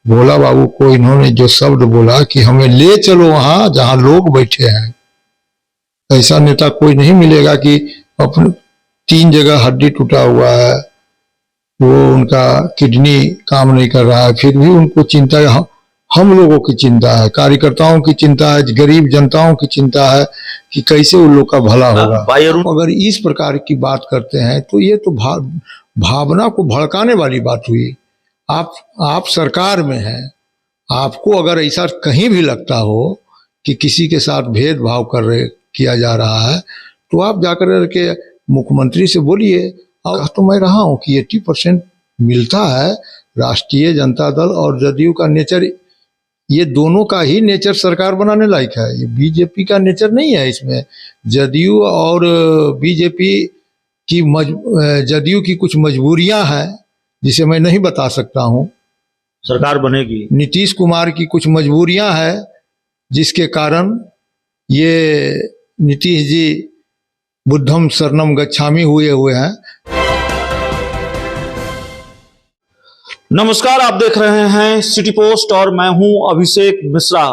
भोला बाबू को इन्होंने जो शब्द बोला कि हमें ले चलो वहां जहां लोग बैठे हैं, ऐसा नेता कोई नहीं मिलेगा कि अपने 3 जगह हड्डी टूटा हुआ है, वो उनका किडनी काम नहीं कर रहा है, फिर भी उनको चिंता है। हम लोगों की चिंता है, कार्यकर्ताओं की चिंता है, गरीब जनताओं की चिंता है कि कैसे उन लोग का भला होगा। अगर इस प्रकार की बात करते हैं तो ये तो भावना को भड़काने वाली बात हुई। आप सरकार में हैं, आपको अगर ऐसा कहीं भी लगता हो कि किसी के साथ भेदभाव किया जा रहा है तो आप जाकर के मुख्यमंत्री से बोलिए। और तो मैं रहा हूँ कि 80% मिलता है। राष्ट्रीय जनता दल और जदयू का नेचर, ये दोनों का ही नेचर सरकार बनाने लायक है। ये बीजेपी का नेचर नहीं है। इसमें जदयू और बीजेपी की जदयू की कुछ मजबूरियां हैं जिसे मैं नहीं बता सकता हूं। सरकार बनेगी। नीतीश कुमार की कुछ मजबूरियां हैं जिसके कारण ये नीतीश जी बुद्धम शरणम गच्छामि हुए हैं। नमस्कार, आप देख रहे हैं सिटी पोस्ट और मैं हूं अभिषेक मिश्रा।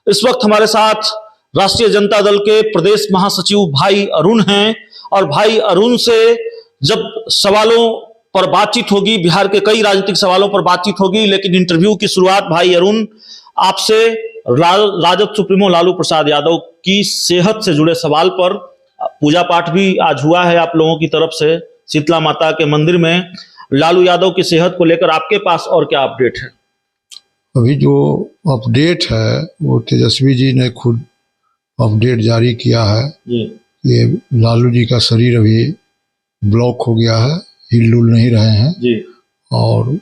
इस वक्त हमारे साथ राष्ट्रीय जनता दल के प्रदेश महासचिव भाई अरुण हैं और भाई अरुण से जब सवालों पर बातचीत होगी, बिहार के कई राजनीतिक सवालों पर बातचीत होगी, लेकिन इंटरव्यू की शुरुआत भाई अरुण आपसे राजद सुप्रीमो लालू प्रसाद यादव की सेहत से जुड़े सवाल पर। पूजा पाठ भी आज हुआ है आप लोगों की तरफ से शीतला माता के मंदिर में। लालू यादव की सेहत को लेकर आपके पास और क्या अपडेट है? अभी जो अपडेट है वो तेजस्वी जी ने खुद अपडेट जारी किया है। ये लालू जी का शरीर अभी ब्लॉक हो गया है, हिलडुल नहीं रहे हैं जी। और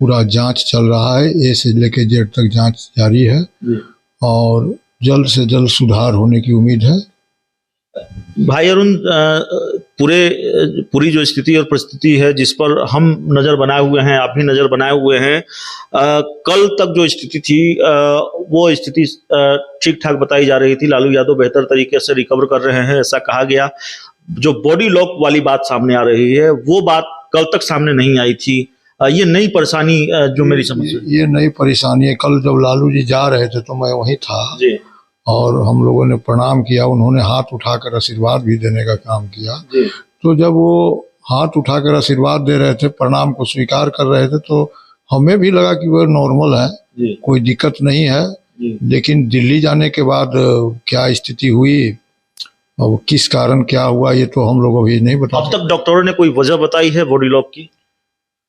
पूरा जांच चल रहा है, ए से लेकर जेड तक जांच जारी है जी। और जल्द से जल्द सुधार होने की उम्मीद है। भाई अरुण, पूरी जो स्थिति और परिस्थिति है जिस पर हम नजर बनाए हुए हैं, आप भी नजर बनाए हुए हैं, कल तक जो स्थिति थी वो स्थिति ठीक ठाक बताई जा रही थी। लालू यादव बेहतर तरीके से रिकवर कर रहे हैं ऐसा कहा गया। जो बॉडी लॉक वाली बात सामने आ रही है वो बात कल तक सामने नहीं आई थी। ये नई परेशानी जो मेरी समझ ये नई परेशानी है। कल जब लालू जी जा रहे थे तो मैं वहीं था जी। और हम लोगों ने प्रणाम किया, उन्होंने हाथ उठाकर आशीर्वाद भी देने का काम किया जी। तो जब वो हाथ उठाकर आशीर्वाद दे रहे थे, प्रणाम को स्वीकार कर रहे थे, तो हमें भी लगा कि वो नॉर्मल है जी। कोई दिक्कत नहीं है जी। लेकिन दिल्ली जाने के बाद क्या स्थिति हुई और किस कारण क्या हुआ ये तो हम लोग अभी नहीं बता। अब तक डॉक्टरों ने कोई वजह बताई है बॉडी लॉक की?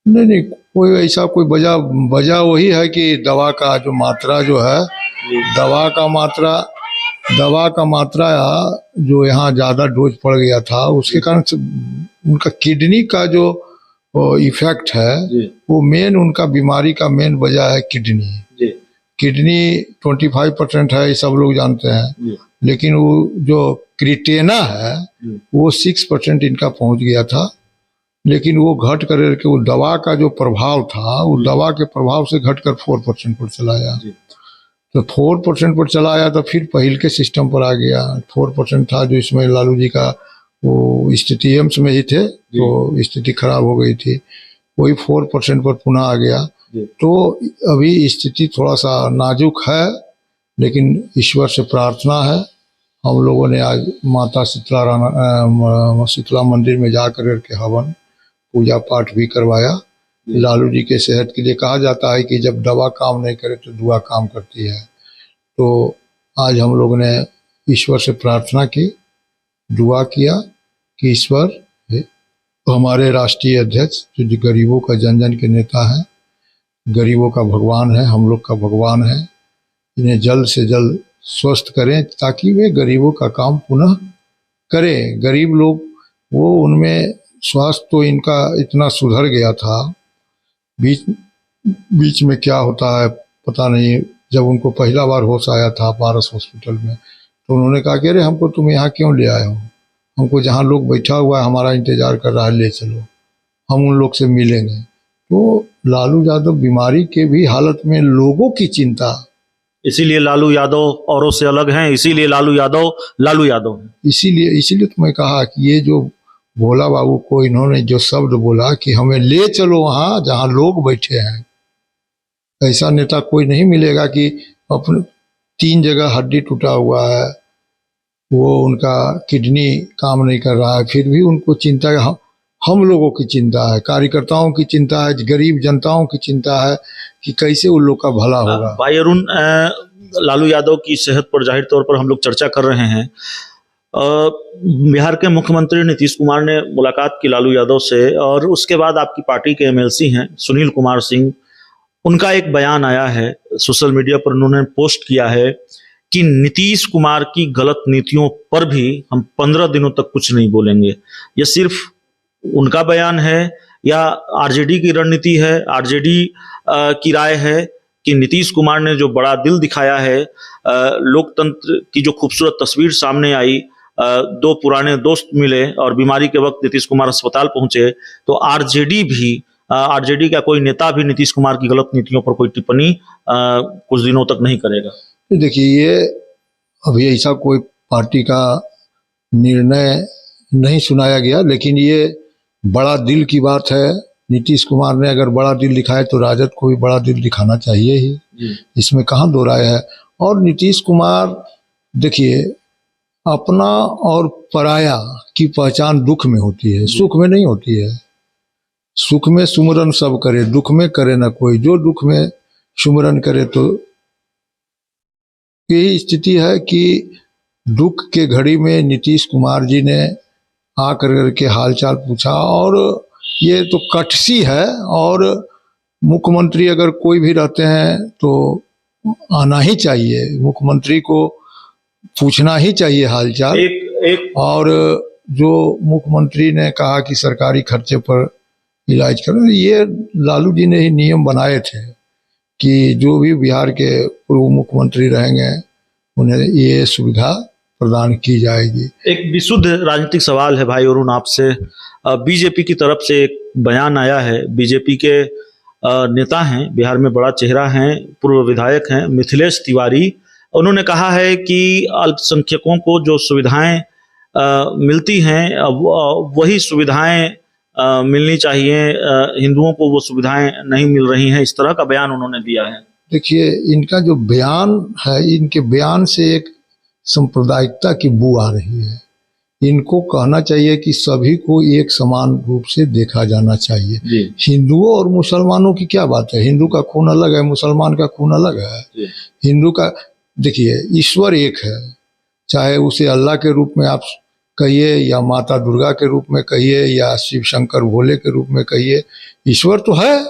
नहीं, कोई ऐसा कोई वजह वही है कि दवा का जो मात्रा जो है, दवा का मात्रा जो यहाँ ज़्यादा डोज पड़ गया था उसके कारण उनका किडनी का जो इफेक्ट है वो मेन, उनका बीमारी का मेन वजह है किडनी। किडनी 25% है, ये सब लोग जानते हैं, लेकिन वो जो क्रिटेना है वो 6% इनका पहुंच गया था। लेकिन वो घट कर के वो दवा का जो प्रभाव था, वो दवा के प्रभाव से घटकर 4% पर चला आया। तो 4% पर चला आया तो फिर पहले के सिस्टम पर आ गया। 4% था जो इसमें लालू जी का वो स्थिति एम्स में ही थे तो स्थिति खराब हो गई थी, वही 4% पर पुनः आ गया। तो अभी स्थिति थोड़ा सा नाजुक है, लेकिन ईश्वर से प्रार्थना है। हम लोगों ने आज माता शीतला मंदिर में जा कर के हवन पूजा पाठ भी करवाया। लालू जी के सेहत के लिए कहा जाता है कि जब दवा काम नहीं करे तो दुआ काम करती है। तो आज हम लोग ने ईश्वर से प्रार्थना की, दुआ किया कि ईश्वर हमारे राष्ट्रीय अध्यक्ष जो गरीबों का जन जन के नेता हैं, गरीबों का भगवान है, हम लोग का भगवान है, इन्हें जल्द से जल्द स्वस्थ करें ताकि वे गरीबों का काम पुनः करें। गरीब लोग वो उनमें स्वास्थ्य तो इनका इतना सुधर गया था, बीच में क्या होता है पता नहीं। जब उनको पहला बार होश आया था पारस हॉस्पिटल में तो उन्होंने कहा कि अरे हमको तुम यहाँ क्यों ले आए हो, हमको जहाँ लोग बैठा हुआ है हमारा इंतजार कर रहा है, ले चलो, हम उन लोग से मिलेंगे। तो लालू यादव बीमारी के भी हालत में लोगों की चिंता, इसीलिए लालू यादव औरों से अलग हैं, इसीलिए लालू यादव इसीलिए तो मैं कहा कि ये जो भोला बाबू को इन्होंने जो शब्द बोला कि हमें ले चलो वहां जहां लोग बैठे हैं, ऐसा नेता कोई नहीं मिलेगा कि अपने 3 जगह हड्डी टूटा हुआ है, वो उनका किडनी काम नहीं कर रहा है, फिर भी उनको चिंता है। हम लोगों की चिंता है, कार्यकर्ताओं की चिंता है, गरीब जनताओं की चिंता है कि कैसे उन लोग का भला होगा। भाई अरुण, लालू यादव की सेहत पर जाहिर तौर पर हम लोग चर्चा कर रहे हैं। बिहार के मुख्यमंत्री नीतीश कुमार ने मुलाकात की लालू यादव से, और उसके बाद आपकी पार्टी के एमएलसी हैं सुनील कुमार सिंह, उनका एक बयान आया है सोशल मीडिया पर, उन्होंने पोस्ट किया है कि नीतीश कुमार की गलत नीतियों पर भी हम 15 दिनों तक कुछ नहीं बोलेंगे। ये सिर्फ उनका बयान है या आरजेडी की रणनीति है, आरजेडी की राय है कि नीतीश कुमार ने जो बड़ा दिल दिखाया है, लोकतंत्र की जो खूबसूरत तस्वीर सामने आई, 2 पुराने दोस्त मिले और बीमारी के वक्त नीतीश कुमार अस्पताल पहुंचे, तो आरजेडी का कोई नेता भी नीतीश कुमार की गलत नीतियों पर कोई टिप्पणी कुछ दिनों तक नहीं करेगा। देखिए, ये अभी ऐसा कोई पार्टी का निर्णय नहीं सुनाया गया, लेकिन ये बड़ा दिल की बात है। नीतीश कुमार ने अगर बड़ा दिल दिखाए तो राजद को भी बड़ा दिल दिखाना चाहिए ही, इसमें कहाँ दो राय है। और नीतीश कुमार, देखिए, अपना और पराया की पहचान दुख में होती है, सुख में नहीं होती है। सुख में सुमरन सब करे, दुख में करे ना कोई। जो दुख में सुमरन करे, तो यही स्थिति है कि दुख के घड़ी में नीतीश कुमार जी ने आकर के हालचाल पूछा, और ये तो कटसी है। और मुख्यमंत्री अगर कोई भी रहते हैं तो आना ही चाहिए, मुख्यमंत्री को पूछना ही चाहिए हालचाल। और जो मुख्यमंत्री ने कहा कि सरकारी खर्चे पर इलाज करो, ये लालू जी ने ही नियम बनाए थे कि जो भी बिहार के पूर्व मुख्यमंत्री रहेंगे उन्हें ये सुविधा प्रदान की जाएगी। एक विशुद्ध राजनीतिक सवाल है भाई अरुण आपसे। बीजेपी की तरफ से एक बयान आया है, बीजेपी के नेता हैं, बिहार में बड़ा चेहरा हैं, पूर्व विधायक हैं, मिथिलेश तिवारी। उन्होंने कहा है कि अल्पसंख्यकों को जो सुविधाएं मिलती हैं वही सुविधाएं मिलनी चाहिए, हिंदुओं को वो सुविधाएं नहीं मिल रही हैं, इस तरह का बयान उन्होंने दिया है। देखिए, इनका जो बयान है, इनके बयान से एक सांप्रदायिकता की बू आ रही है। इनको कहना चाहिए कि सभी को एक समान रूप से देखा जाना चाहिए। हिंदुओं और मुसलमानों की क्या बात है? हिंदू का खून अलग है, मुसलमान का खून अलग है। हिंदू का, देखिए, ईश्वर एक है, चाहे उसे अल्लाह के रूप में आप कहिए या माता दुर्गा के रूप में कहिए या शिव शंकर भोले के रूप में कहिए, ईश्वर तो है,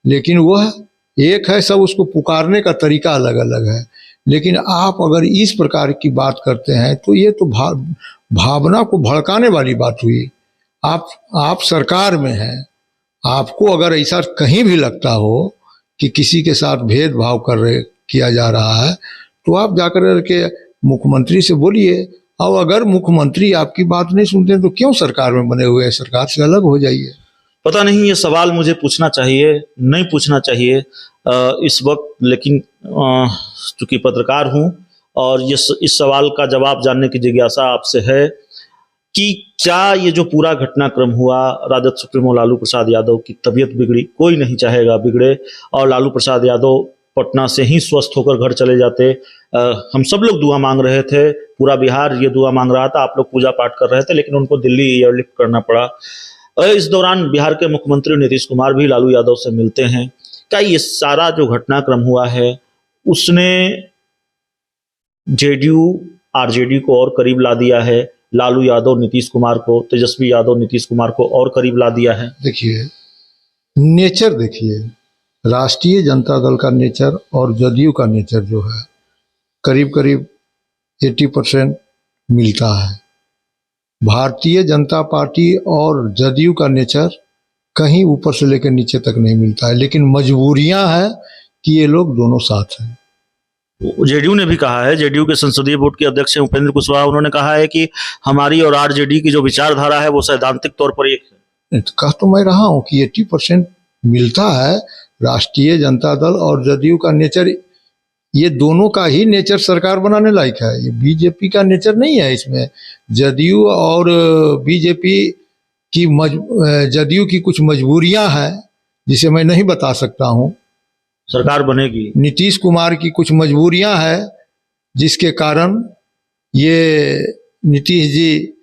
लेकिन वह एक है। सब उसको पुकारने का तरीका अलग अलग है। लेकिन आप अगर इस प्रकार की बात करते हैं तो ये तो भावना को भड़काने वाली बात हुई। आप सरकार में हैं, आपको अगर ऐसा कहीं भी लगता हो कि किसी के साथ भेदभाव किया जा रहा है, तो आप जाकर के मुख्यमंत्री से बोलिए। और अगर मुख्यमंत्री आपकी बात नहीं सुनते तो क्यों सरकार में बने हुए हैं? सरकार से अलग हो जाइए। पता नहीं ये सवाल मुझे पूछना चाहिए नहीं पूछना चाहिए इस वक्त, लेकिन चूंकि पत्रकार हूं और इस सवाल का जवाब जानने की जिज्ञासा आपसे है कि क्या ये जो पूरा घटनाक्रम हुआ, राजद सुप्रीमो लालू प्रसाद यादव की तबीयत बिगड़ी, कोई नहीं चाहेगा बिगड़े, और लालू प्रसाद यादव पटना से ही स्वस्थ होकर घर चले जाते। हम सब लोग दुआ मांग रहे थे, पूरा बिहार ये दुआ मांग रहा था, आप लोग पूजा पाठ कर रहे थे, लेकिन उनको दिल्ली एयरलिफ्ट करना पड़ा। इस दौरान बिहार के मुख्यमंत्री नीतीश कुमार भी लालू यादव से मिलते हैं। क्या ये सारा जो घटनाक्रम हुआ है उसने जेडीयू आरजेडी को और करीब ला दिया है, लालू यादव नीतीश कुमार को, तेजस्वी यादव नीतीश कुमार को और करीब ला दिया है? देखिए, नेचर देखिए, राष्ट्रीय जनता दल का नेचर और जदयू का नेचर जो है करीब करीब 80% मिलता है। भारतीय जनता पार्टी और जदयू का नेचर कहीं ऊपर से लेकर नीचे तक नहीं मिलता है, लेकिन मजबूरियां हैं कि ये लोग दोनों साथ हैं। जेडीयू ने भी कहा है, जेडीयू के संसदीय बोर्ड के अध्यक्ष हैं उपेंद्र कुशवाहा, उन्होंने कहा है कि हमारी और आरजेडी की जो विचारधारा है वो सैद्धांतिक तौर पर एक है। कह तो मैं रहा हूँ कि 80% मिलता है। राष्ट्रीय जनता दल और जदयू का नेचर, ये दोनों का ही नेचर सरकार बनाने लायक है। ये बीजेपी का नेचर नहीं है। इसमें जदयू और बीजेपी की जदयू की कुछ मजबूरियां हैं जिसे मैं नहीं बता सकता हूं। सरकार बनेगी। नीतीश कुमार की कुछ मजबूरियां हैं जिसके कारण ये नीतीश जी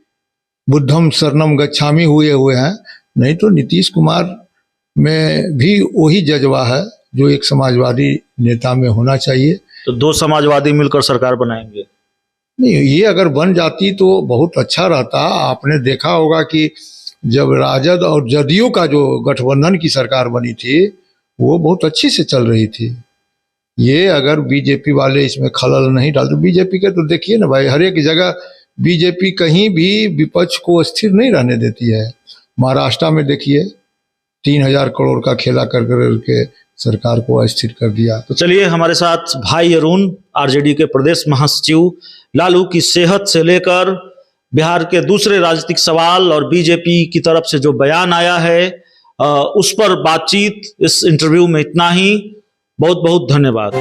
बुद्धम शरणम गच्छामि हुए हैं। नहीं तो नीतीश कुमार में भी वही जज्बा है जो एक समाजवादी नेता में होना चाहिए। तो दो समाजवादी मिलकर सरकार बनाएंगे। नहीं, ये अगर बन जाती तो बहुत अच्छा रहता। आपने देखा होगा कि जब राजद और जदयू का जो गठबंधन की सरकार बनी थी वो बहुत अच्छी से चल रही थी। ये अगर बीजेपी वाले इसमें खलल नहीं डालते, बीजेपी के तो देखिए ना भाई, हर एक जगह बीजेपी कहीं भी विपक्ष को स्थिर नहीं रहने देती है। महाराष्ट्र में देखिए 3,000 करोड़ का खेला कर के सरकार को अस्थिर कर दिया। तो चलिए, हमारे साथ भाई अरुण, आरजेडी के प्रदेश महासचिव, लालू की सेहत से लेकर बिहार के दूसरे राजनीतिक सवाल और बीजेपी की तरफ से जो बयान आया है उस पर बातचीत। इस इंटरव्यू में इतना ही। बहुत बहुत धन्यवाद।